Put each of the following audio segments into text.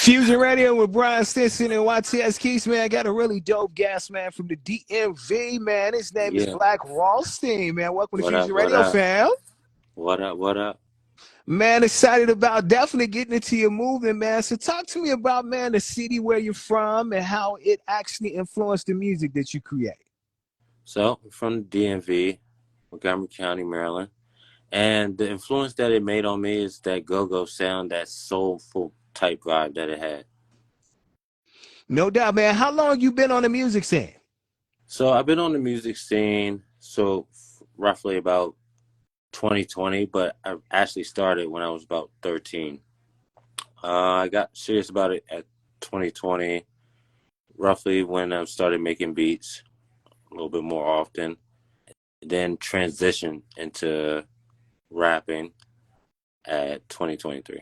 Fusion Radio with Brian Stinson and YTS Keys, man. I got a really dope guest, man, from the DMV, man. His name is Yeah. Black Rawlstein, man. Welcome to What up? Fusion What Radio, up? fam. What up? What up? Man, excited about definitely getting into your movement, man. So talk to me about, man, the city where you're from and how it actually influenced the music that you create. So I'm from the DMV, Montgomery County, Maryland, and the influence that it made on me is that go-go sound, that soulful type vibe that it had. No doubt, man. How long you been on the music scene? So I've been on the music scene roughly about 2020, but I actually started when I was about 13. I got serious about it at 2020, roughly when I started making beats a little bit more often, then transitioned into rapping at 2023.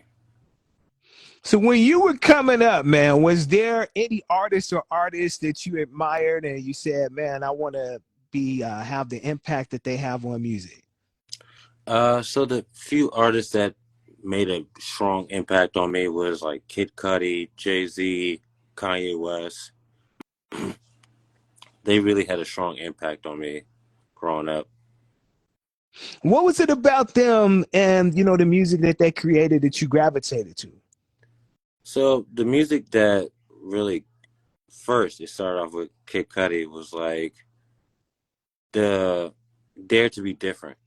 So when you were coming up, man, was there any artists that you admired and you said, man, I want to be have the impact that they have on music? So the few artists that made a strong impact on me was like Kid Cudi, Jay-Z, Kanye West. They really had a strong impact on me growing up. What was it about them and, you know, the music that they created that you gravitated to? So the music that really first it started off with Kid Cudi was like the dare to be different,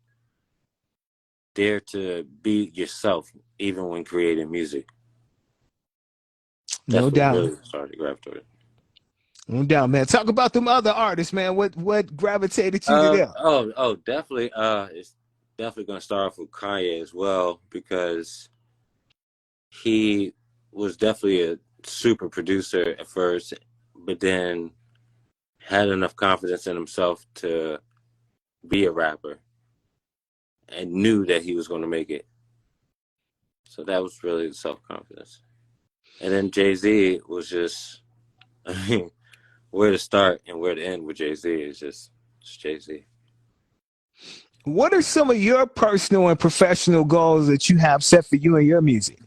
dare to be yourself even when creating music. No That's what doubt. really started to gravitate. No doubt, man. Talk about them other artists, man. What gravitated you to them? Definitely. It's definitely gonna start off with Kanye as well because he was definitely a super producer at first, but then had enough confidence in himself to be a rapper and knew that he was going to make it. So that was really the self-confidence. And then Jay-Z was just, I mean, where to start and where to end with Jay-Z is just Jay-Z. What are some of your personal and professional goals that you have set for you and your music?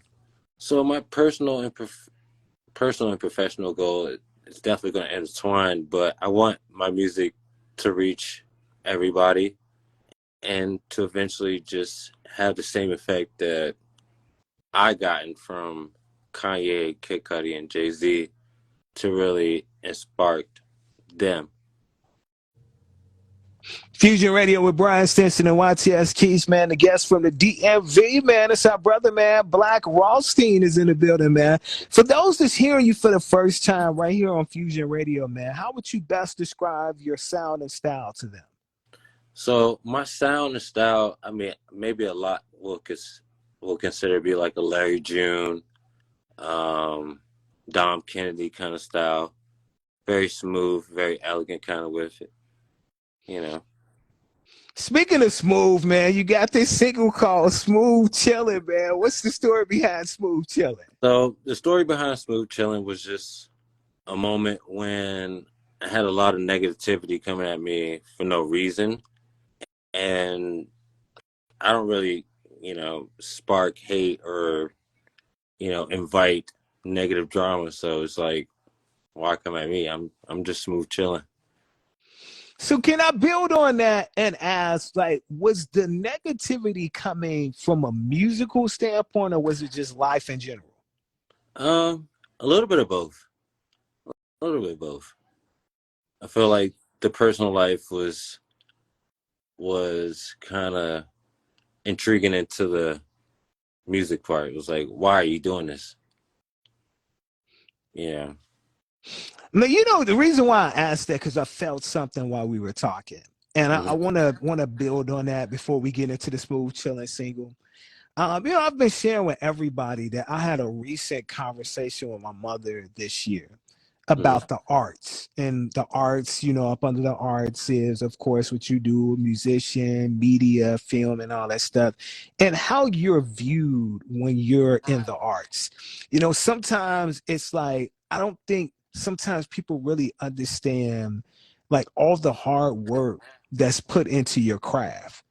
So my personal and professional goal is definitely going to intertwine, but I want my music to reach everybody and to eventually just have the same effect that I gotten from Kanye, Kid Cudi, and Jay-Z to really inspire them. Fusion Radio with Brian Stinson and YTS Keys, man. The guest from the DMV, man. It's our brother, man. Black Rawlstein is in the building, man. For those that's hearing you for the first time right here on Fusion Radio, man, how would you best describe your sound and style to them? So my sound and style, I mean, maybe a lot will consider to be like a Larry June, Dom Kennedy kind of style. Very smooth, very elegant kind of with it, you know. Speaking of smooth, man, you got this single called Smooth Chillin', man. What's the story behind Smooth Chillin'? So the story behind Smooth Chillin' was just a moment when I had a lot of negativity coming at me for no reason. And I don't really, spark hate or, invite negative drama. So it's like, why come at me? I'm just smooth chilling. So can I build on that and ask, like, was the negativity coming from a musical standpoint or was it just life in general? A little bit of both. A little bit of both. I feel like the personal life was kind of intriguing into the music part. It was like, why are you doing this? Yeah. Now, you know, the reason why I asked that because I felt something while we were talking. And I Mm-hmm. want to build on that before we get into the Smooth Chillin' single. I've been sharing with everybody that I had a recent conversation with my mother this year Mm-hmm. about the arts. And the arts, you know, up under the arts is, of course, what you do, musician, media, film, and all that stuff, and how you're viewed when you're in the arts. You know, sometimes it's like, I don't think sometimes people really understand like all the hard work that's put into your craft.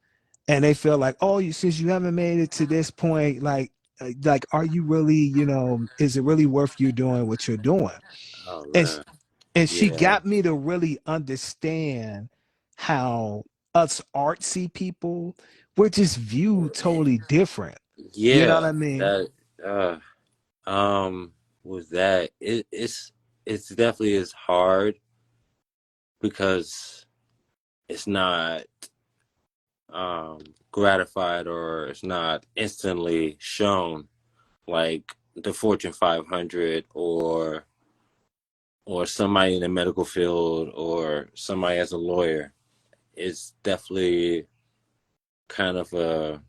And they feel like, oh, since you haven't made it to this point, like like, are you really, is it really worth you doing what you're doing? Oh And man. and she Yeah. got me to really understand how us artsy people, we're just viewed totally different. You know what Yeah. I mean? That with that, it's definitely is hard because it's not um gratified, or it's not instantly shown like the Fortune 500, or somebody in the medical field, or somebody as a lawyer. It's definitely kind of a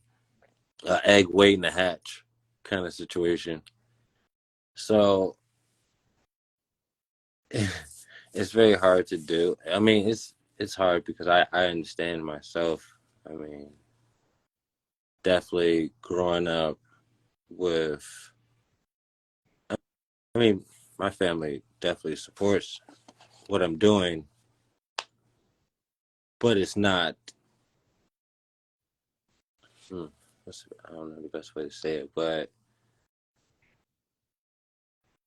egg waiting to hatch kind of situation. So it's very hard to do. I mean, it's hard because I understand myself. I mean, definitely growing up with, I mean, my family definitely supports what I'm doing, but it's not. Hmm, I don't know the best way to say it, but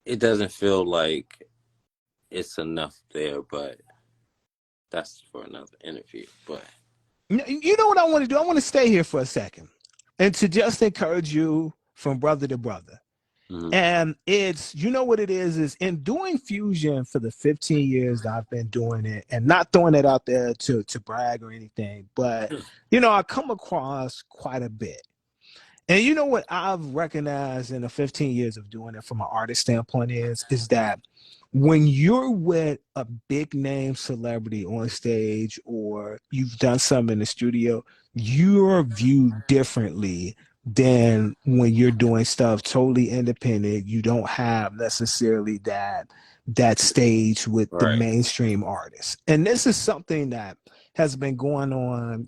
it doesn't feel like it's enough there. But that's for another interview. But You know what I want to do? I want to stay here for a second and to just encourage you from brother to brother. mhm. And it's, you know what it is in doing fusion for the 15 years that I've been doing it, and not throwing it out there to brag or anything, but I come across quite a bit. And you know what I've recognized in the 15 years of doing it from an artist standpoint is that when you're with a big name celebrity on stage, or you've done something in the studio, you're viewed differently than when you're doing stuff totally independent. You don't have necessarily that stage with the Right, mainstream artists. And this is something that has been going on,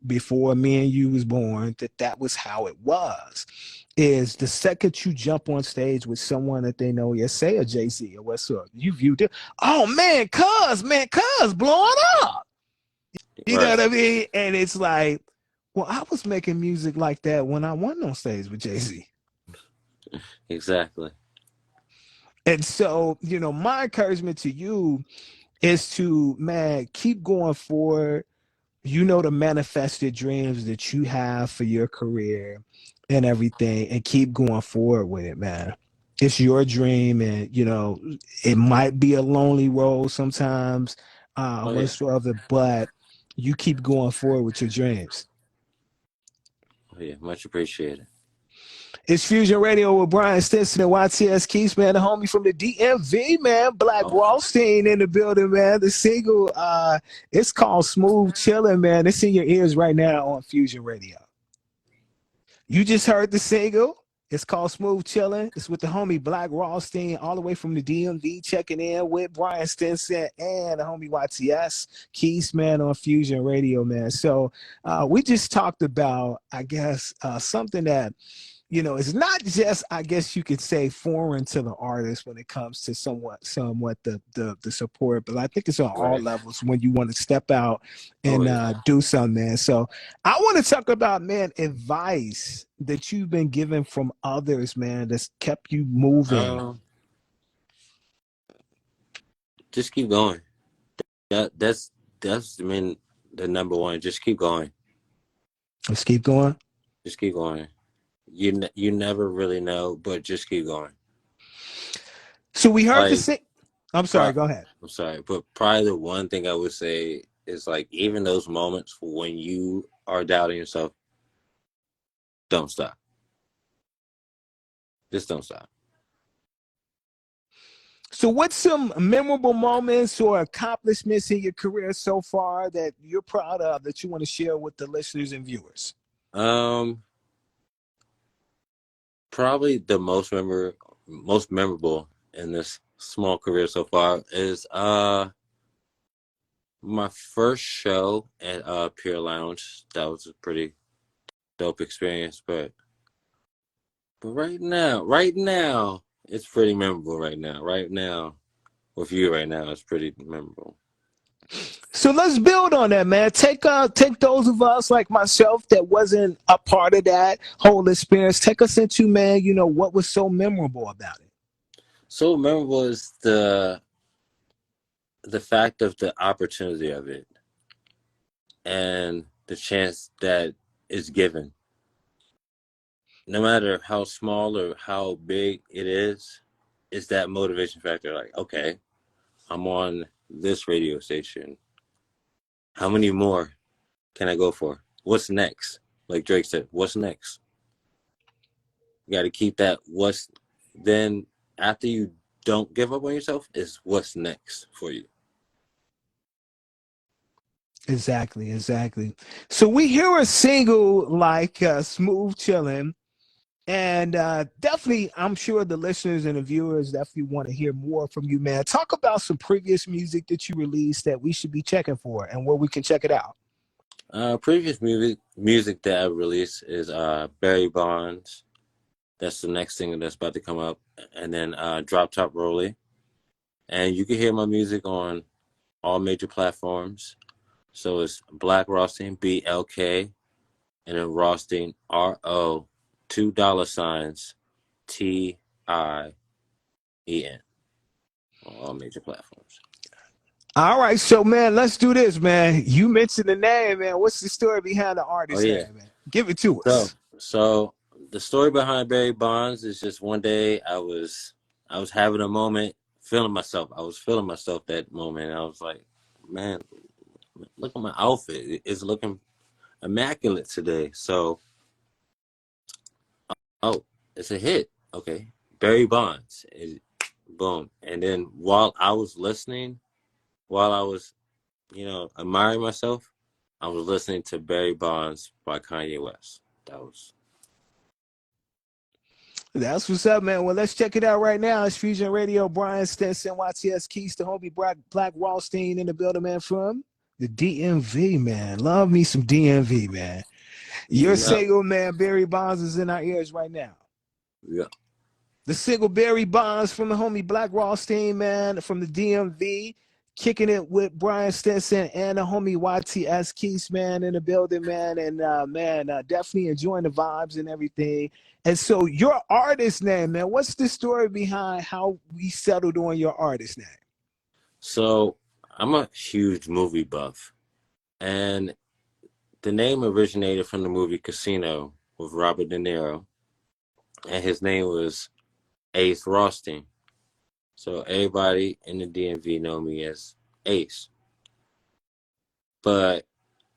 before me and you was born, that was how it was. Is the second you jump on stage with someone that they know, yeah, say a Jay-Z or what's up, you viewed it, oh man, cuz blowing up. You know right, what I mean? And it's like, well, I was making music like that when I wasn't on stage with Jay-Z. exactly. And so, my encouragement to you is to, man, keep going forward, to manifest the dreams that you have for your career and everything, and keep going forward with it, man. It's your dream, and it might be a lonely road sometimes, Oh yeah, whatsoever, but you keep going forward with your dreams. oh yeah, much appreciated. It's Fusion Radio with Brian Stinson and YTS Keys, man, the homie from the DMV, man. Black Oh, Wallstein in the building, man. The single, it's called Smooth Chillin', man. It's in your ears right now on Fusion Radio. You just heard the single. It's called Smooth Chillin'. It's with the homie Black Rawstein, all the way from the DMV, checking in with Brian Stinson and the homie YTS Keys, man, on Fusion Radio, man. So we just talked about, I guess, something that it's not just, I guess you could say, foreign to the artist when it comes to somewhat the support, but I think it's on all right. levels when you want to step out Oh and yeah. do something, man. So I want to talk about, man, advice that you've been given from others, man, that's kept you moving. Um, just keep going. That's I mean the number one. Just keep going. Let's keep going. Just keep going. You never really know, but just keep going. So we heard the Like, sing. I'm sorry. pro- Go ahead. I'm sorry, but probably the one thing I would say is, like, even those moments when you are doubting yourself, don't stop. Just don't stop. So, what's some memorable moments or accomplishments in your career so far that you're proud of that you want to share with the listeners and viewers? Um, Probably the most memorable in this small career so far is my first show at Pure Lounge. That was a pretty dope experience. But right now, it's pretty memorable. Right now, with you right now, it's pretty memorable. So let's build on that, man. Take those of us like myself that wasn't a part of that whole experience. Take us into, man, what was so memorable about it. So memorable is the fact of the opportunity of it and the chance that is given. No matter how small or how big it is that motivation factor. Like, okay, I'm on this radio station. How many more can I go for? What's next? Like Drake said, what's next? You got to keep that. What's then after you don't give up on yourself is what's next for you. Exactly, exactly. So we hear a single like Smooth Chillin'. And definitely, I'm sure the listeners and the viewers definitely want to hear more from you, man. Talk about some previous music that you released that we should be checking for and where we can check it out. Previous music that I released is Barry Bonds. That's the next thing that's about to come up, and then Drop Top Rolly. And you can hear my music on all major platforms. So it's Black Rothstein, BLK, and then Rothstein, RO, $2 TIEN on all major platforms. All right, so man, let's do this, man. You mentioned the name, man. What's the story behind the Oh artist yeah. name, man? Give it to So us. so the story behind Barry Bonds is just one day I was having a moment, feeling myself. I was feeling myself that moment. And I was like, man, look at my outfit. It's looking immaculate today. So, oh, it's a hit. Okay. Barry Bonds. Boom. And then while I was listening, while I was, admiring myself, I was listening to Barry Bonds by Kanye West. That was That's what's up, man. Well, let's check it out right now. It's Fusion Radio, Brian Stinson, YTS Keys, the homie Black Wallstein in the building, man, from the DMV, man. Love me some DMV, man. Your yeah, single, man, Barry Bonds is in our ears right now. yeah. The single Barry Bonds from the homie Black Rothstein, man, from the DMV, kicking it with Brian Stinson and the homie YTS Keys, man, in the building, man. And man, definitely enjoying the vibes and everything. And so, your artist name, man, what's the story behind how we settled on your artist name? So I'm a huge movie buff, and the name originated from the movie Casino with Robert De Niro, and his name was Ace Rothstein. So everybody in the DMV know me as Ace. But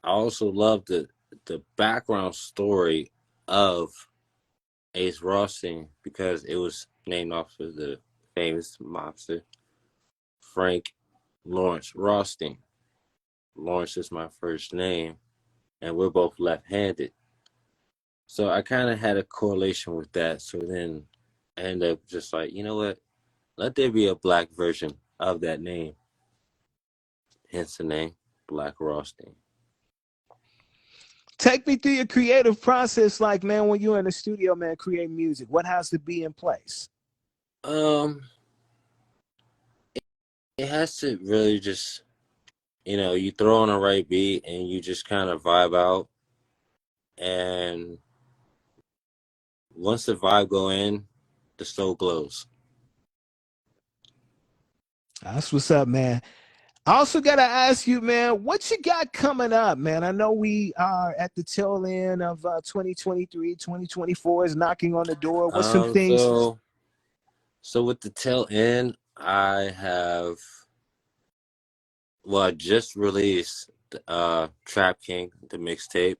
I also love the background story of Ace Rothstein because it was named after the famous mobster Frank Lawrence Rothstein. Lawrence is my first name, and we're both left-handed. So I kind of had a correlation with that. So then I ended up just like, you know what? Let there be a black version of that name. Hence the name Black Rothstein. Take me through your creative process, like, man, when you're in the studio, man, creating music. What has to be in place? Um, it has to really just, you throw on a right beat and you just kind of vibe out. And once the vibe go in, the soul glows. That's what's up, man. I also got to ask you, man, what you got coming up, man? I know we are at the tail end of 2023, 2024 is knocking on the door. What's some Um, things? so so with the tail end, I just released Trap King, the mixtape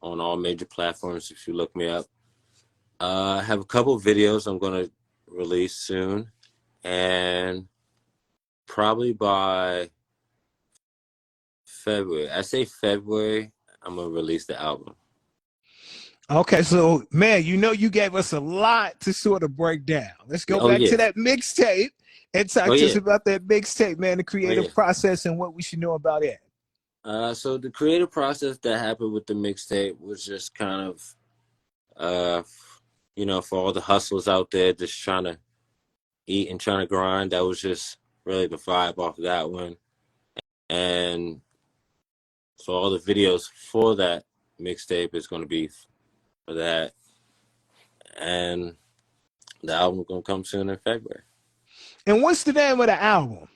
on all major platforms if you look me up. I have a couple videos I'm gonna release soon, and probably by February. I say February, I'm gonna release the album. Okay, so, man, you gave us a lot to sort of break down. Let's go Oh back yeah, to that mixtape and oh talk to us yeah, about that mixtape, man, the oh yeah. creative process and what we should know about it. So the creative process that happened with the mixtape was just kind of, uh, for all the hustlers out there just trying to eat and trying to grind. That was just really the vibe off of that one. and so all the videos for that mixtape is going to be for that, and the album gonna come soon in February. And what's the name of the album?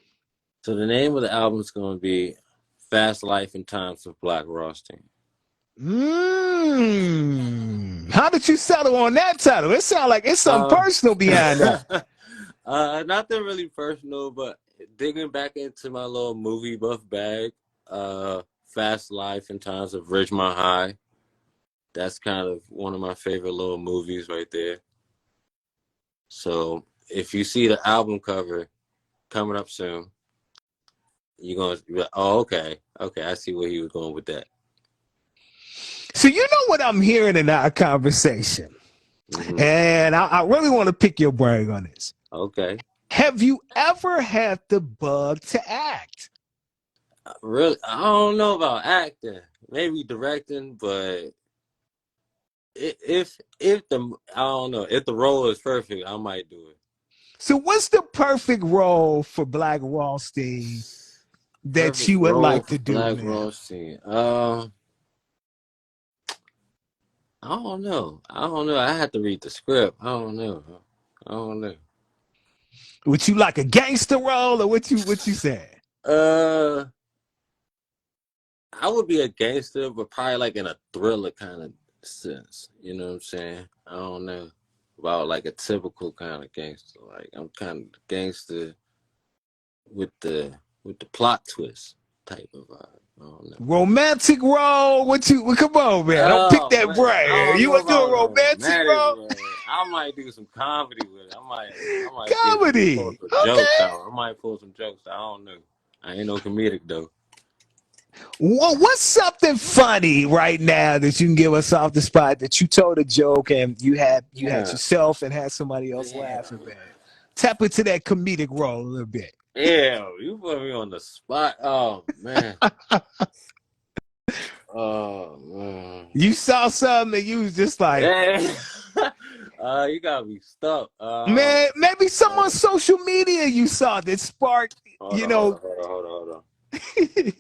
So the name of the album is going to be Fast Life and Times of Black Rothstein. How did you settle on that title? It sounds like it's something personal behind that. Nothing really personal, but digging back into my little movie buff bag, Fast Life and Times of Ridgemont High. That's kind of one of my favorite little movies right there. So if you see the album cover coming up soon, you're going to be like, oh, okay, I see where he was going with that. So you know what I'm hearing in our conversation, and I really want to pick your brain on this. Okay. Have you ever had the bug to act? Really, I don't know about acting, maybe directing, but if the I don't know if the role is perfect, I might do it. So what's the perfect role for Black Rothstein that Perfect you would role like for to do, Black man? Rothstein. I don't know. I had to read the script. I don't know. Would you like a gangster role, or what you say? I would be a gangster, but probably like in a thriller kind of sense. You know what I'm saying? I don't know about like a typical kind of gangster. Like I'm kind of gangster with the plot twist type of vibe. I don't know. Romantic role? Come on, man. Don't pick Oh that man, I brain. don't You know want to do a about romantic romantic, role? man. I might do some comedy with it. I might pull Comedy. some jokes Okay. out. I might pull some jokes out. I don't know. I ain't no comedic though. Well, what's something funny right now that you can give us off the spot that you told a joke and you had Yeah, yourself and had somebody else laughing, man? Tap into that comedic role a little bit. yeah. You put me on the spot. Oh man. Oh man. You saw something and you was just like, Yeah. You got me stuck. man, maybe some on social media you saw that sparked, Hold you on, hold know. on, hold on, hold on, hold on.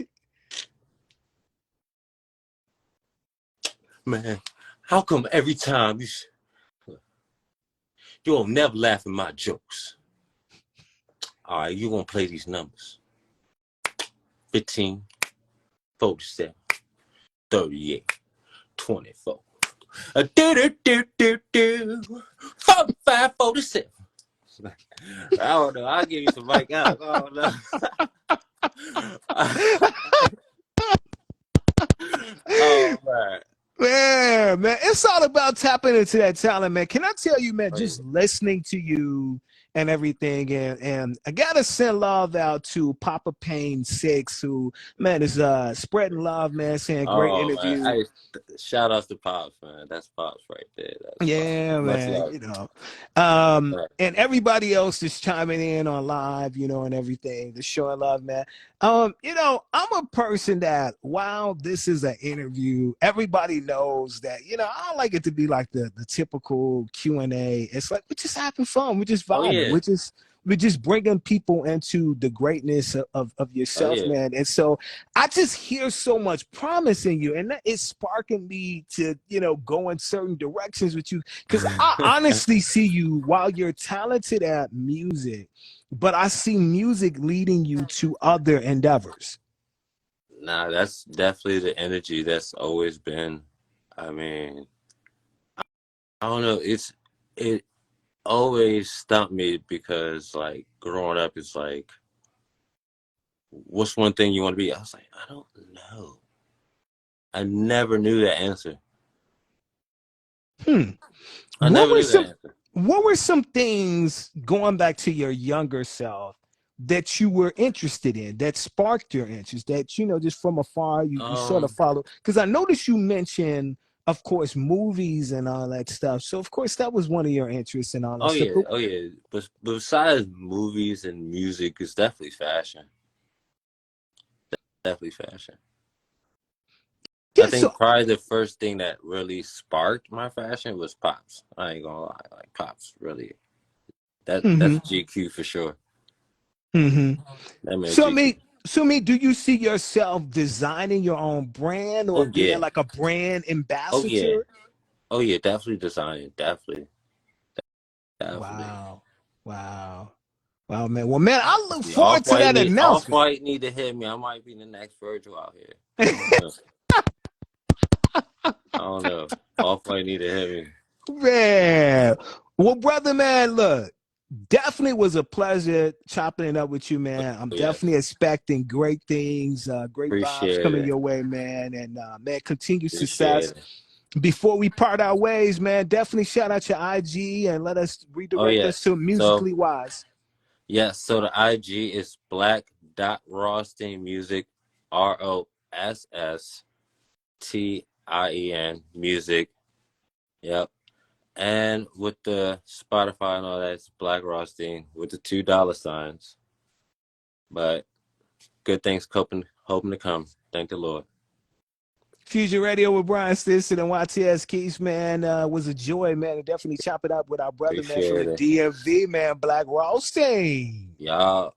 Man, how come every time you don't never laugh at my jokes? All right, you gonna play these numbers. 15, 47, 38, 24. Do. 45, 47. I don't know. I'll give you some Mike out. I don't know. Oh man. Man, it's all about tapping into that talent, man. Can I tell you, man, Oh, yeah. just listening to you and everything, and I gotta send love out to Papa Payne 6, who, man, is spreading love, man, saying great Oh man. interview. Hey, shout out to Pops, man. That's Pops right there. That's Pops. Yeah, Much man, love. and everybody else is chiming in on live, and everything, just showing love, man. I'm a person that while this is an interview, everybody knows that, I don't like it to be like the typical Q&A. It's like we're just having fun, we're just Oh vibing, yeah. we're just bringing people into the greatness of Oh yourself, yeah. man. And so I just hear so much promise in you, and that is sparking me to, go in certain directions with you. Because I honestly see you, while you're talented at music, but I see music leading you to other endeavors. Nah, that's definitely the energy that's always been. I mean, I don't know. It always stumped me because like growing up, it's like, what's one thing you want to be? I was like, I don't know. I never knew the answer. Hmm. I What never were knew the some answer. what were some things going back to your younger self that you were interested in, that sparked your interest, that, just from afar you sort of Um. follow? Because I noticed you mentioned, of course, movies and all that stuff. So of course that was one of your interests and all that Oh stuff. yeah. But Oh yeah. But besides movies and music, it's definitely fashion. Definitely fashion. I yeah, think so probably the first thing that really sparked my fashion was Pops. I ain't gonna lie. Like Pops really. That's mhm, GQ for sure. mhm. That man So I mean, GQ. Sumi, do you see yourself designing your own brand or Oh being yeah. like a brand Oh yeah. ambassador? Oh yeah. Definitely designing. Definitely. Definitely. Wow. Wow. Wow, man. Well, man, I look Definitely. forward to that Off announcement. white need to hit me. I might be the next Virgil out here. I don't know. I don't know. Off white need to hit me. Man. Well, brother, man, look, definitely was a pleasure chopping it up with you, man. I'm Yes. definitely expecting great things, great vibes Appreciate coming it. your way, man. And man, continued Appreciate success. it. Before we part our ways, man, definitely shout out your IG and let us Oh redirect us yes. to musically wise. Yes, so the IG is Black dot Rothstein Music, ROSSTIEN Music. Yep. And with the Spotify and all that, it's Black Rothstein with the $2 signs. But good things hoping to come. Thank the Lord. Fusion Radio with Brian Stinson and YTS Keys, man, was a joy, man. And definitely chop it up with our brother, man, from the Appreciate it. DMV, man, Black Rothstein. Y'all